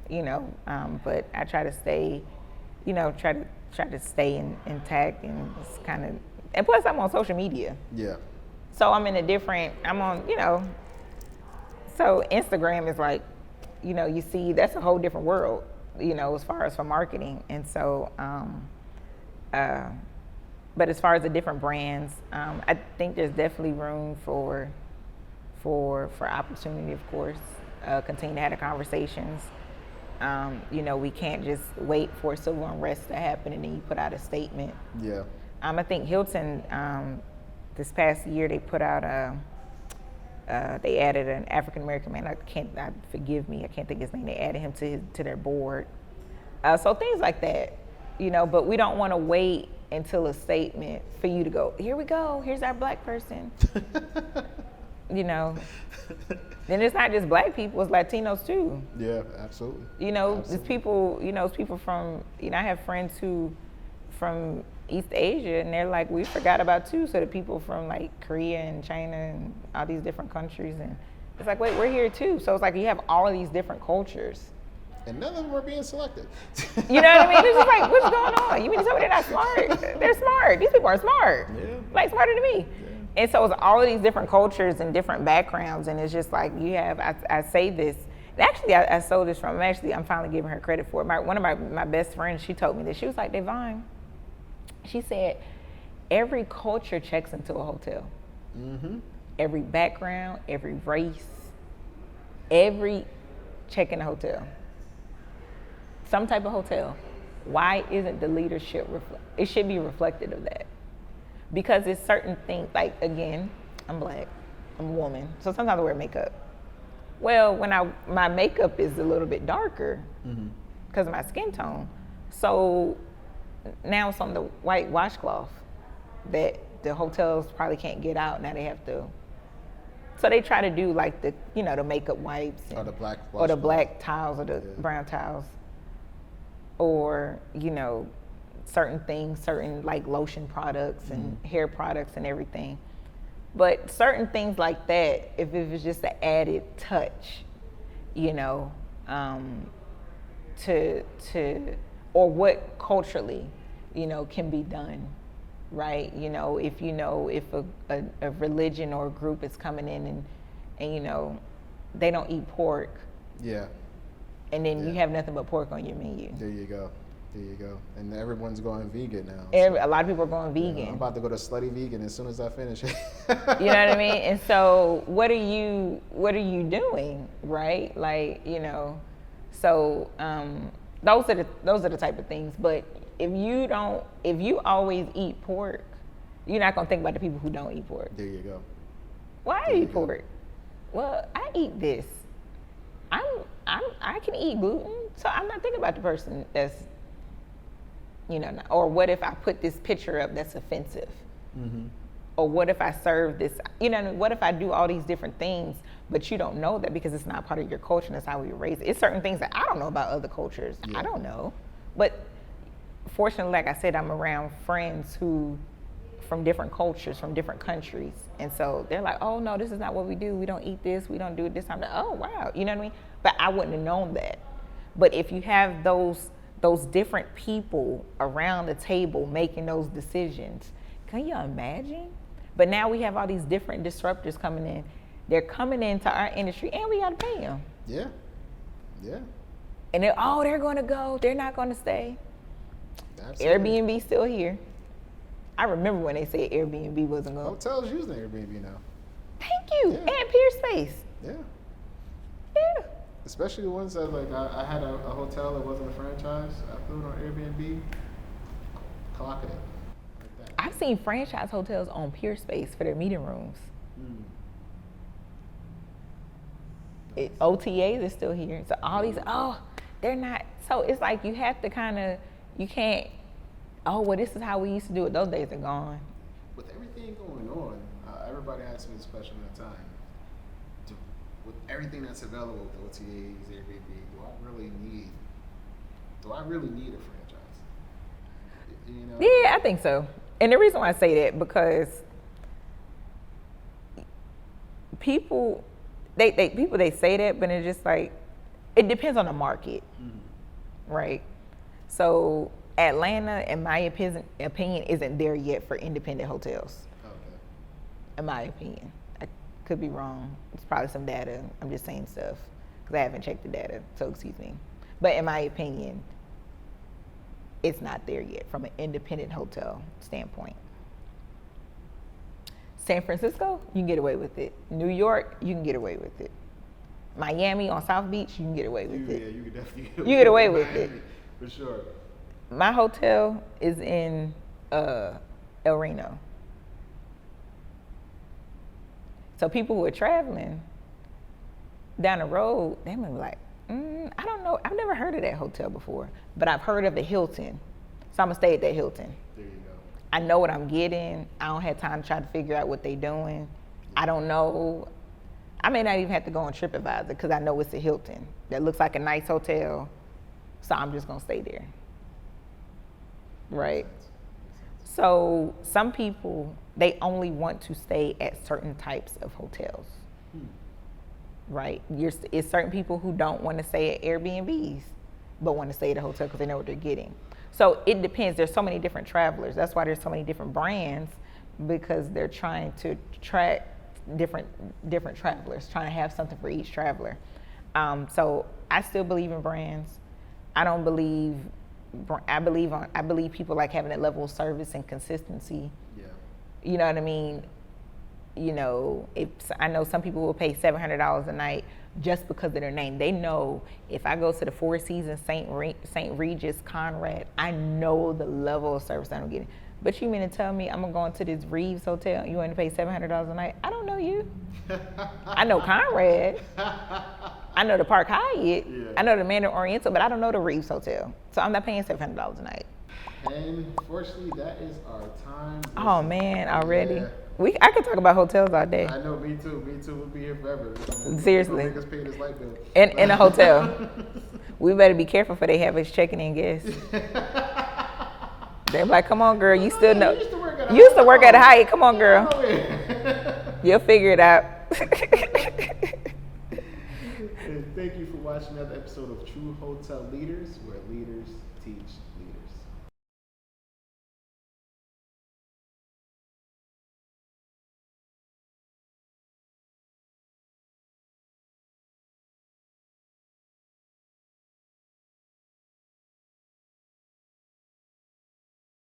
But I try to stay, try to stay intact, and it's kind of. And plus, I'm on social media. Yeah. So I'm in a different. I'm on, So Instagram is like, you see, that's a whole different world, as far as for marketing. And so, but as far as the different brands, I think there's definitely room for opportunity, of course. Continue to have the conversations. We can't just wait for civil unrest to happen and then you put out a statement. Yeah. I think Hilton, this past year, they put out they added an African American man. Forgive me, I can't think of his name. They added him to their board. So things like that, But we don't want to wait until a statement for you to go, here we go, here's our Black person. Then it's not just Black people, it's Latinos too. Yeah, absolutely. It's people, it's people from, I have friends who from East Asia, and they're like, we forgot about too. So the people from like Korea and China and all these different countries, and it's like, wait, we're here too. So it's like you have all of these different cultures. And none of them are being selected. You know what I mean? It's just like, what's going on? You mean to tell me they're not smart? They're smart. These people are smart. Yeah. Like smarter than me. Yeah. And so it's all of these different cultures and different backgrounds, and it's just like you have. I say this. Actually, I stole this from. I'm finally giving her credit for it. One of my best friends, she told me this. She was like, Davonne, she said, every culture checks into a hotel. Mm-hmm. Every background, every race, every check in a hotel. Some type of hotel. Why isn't the leadership it should be reflected of that? Because it's certain things, like, again, I'm Black, I'm a woman, so sometimes I wear makeup. Well, when my makeup is a little bit darker because of my skin tone, so now it's on the white washcloth that the hotels probably can't get out. Now they have to, so they try to do like the, the makeup wipes, or the black tiles or the brown tiles, or certain things, certain like lotion products and hair products and everything. But certain things like that, if it was just an added touch, you know, or what culturally, you know, can be done, right? You know, if a religion or a group is coming in and you know, they don't eat pork. Yeah. And then you have nothing but pork on your menu. There you go. And everyone's going vegan now. A lot of people are going vegan. Yeah, I'm about to go to slutty vegan as soon as I finish it. You know what I mean? And so what are you doing, right? Like, you know, so those are the type of things. But if you always eat pork, you're not gonna think about the people who don't eat pork. There you go. Why do you eat pork? Well, I eat this. I can eat gluten, so I'm not thinking about the person that's, you know, or what if I put this picture up that's offensive? Mm-hmm. Or what if I serve this, you know, what if I do all these different things, but you don't know that because it's not part of your culture and that's how we were raised. It's certain things that I don't know about other cultures. Yeah. I don't know. But fortunately, like I said, I'm around friends who, from different cultures, from different countries. And so they're like, oh no, this is not what we do. We don't eat this. We don't do it this time. Oh, wow. You know what I mean? But I wouldn't have known that. But if you have those different people around the table making those decisions, can you imagine? But now we have all these different disruptors coming in. They're coming into our industry and we got to pay them. Yeah. Yeah. And they're going to go. They're not going to stay. Absolutely. Airbnb still here. I remember when they said Airbnb wasn't going. Hotels using Airbnb now. Thank you. Yeah. And Peer Space. Yeah. Yeah. Especially the ones that, like, I had a hotel that wasn't a franchise. I threw it on Airbnb. Clocking it. Like that. I've seen franchise hotels on Peer Space for their meeting rooms. OTAs is still here. So all these, they're not. So it's like you have to you can't, this is how we used to do it. Those days are gone. With everything going on, everybody asks me this question all the time. With everything that's available with OTAs, Airbnb, do I really need a franchise? You know? Yeah, I think so. And the reason why I say that, because people say that, but it's just like, it depends on the market, right? So Atlanta, in my opinion, isn't there yet for independent hotels. Okay. In my opinion. I could be wrong. It's probably some data. I'm just saying stuff because I haven't checked the data, so excuse me. But in my opinion, it's not there yet from an independent hotel standpoint. San Francisco, you can get away with it. New York, you can get away with it. Miami on South Beach, you can get away with it. Yeah, you can definitely get away with it. For sure. My hotel is in El Reno. So people who are traveling down the road, they may be like, I don't know. I've never heard of that hotel before, but I've heard of the Hilton. So I'm gonna stay at that Hilton. There you go. I know what I'm getting. I don't have time to try to figure out what they're doing. I don't know. I may not even have to go on TripAdvisor because I know it's a Hilton. That looks like a nice hotel. So I'm just gonna stay there. Right? So some people, they only want to stay at certain types of hotels. Right? It's certain people who don't want to stay at Airbnbs, but want to stay at a hotel because they know what they're getting. So it depends. There's so many different travelers. That's why there's so many different brands, because they're trying to attract different travelers, trying to have something for each traveler. So I still believe in brands. I believe people like having that level of service and consistency. Yeah. You know what I mean? You know, I know some people will pay $700 a night just because of their name. They know if I go to the Four Seasons St. Regis Conrad, I know the level of service I'm getting. But you mean to tell me I'm gonna go into this Reeves hotel and you want to pay $700 a night? I don't know you. I know Conrad. I know the Park Hyatt. Yeah. I know the Mandarin Oriental, but I don't know the Reeves hotel. So I'm not paying $700 a night. And fortunately, that is our time. Oh man, already? Yeah. I could talk about hotels all day. I know, me too. We'll be here forever. Seriously. Make us pay this light bill. In a hotel. We better be careful for they have us checking in guests. They're like, come on, girl, you still know. You used to work at a Hyatt. Come on, girl. You'll figure it out. And thank you for watching another episode of True Hotel Leaders, where leaders teach leaders.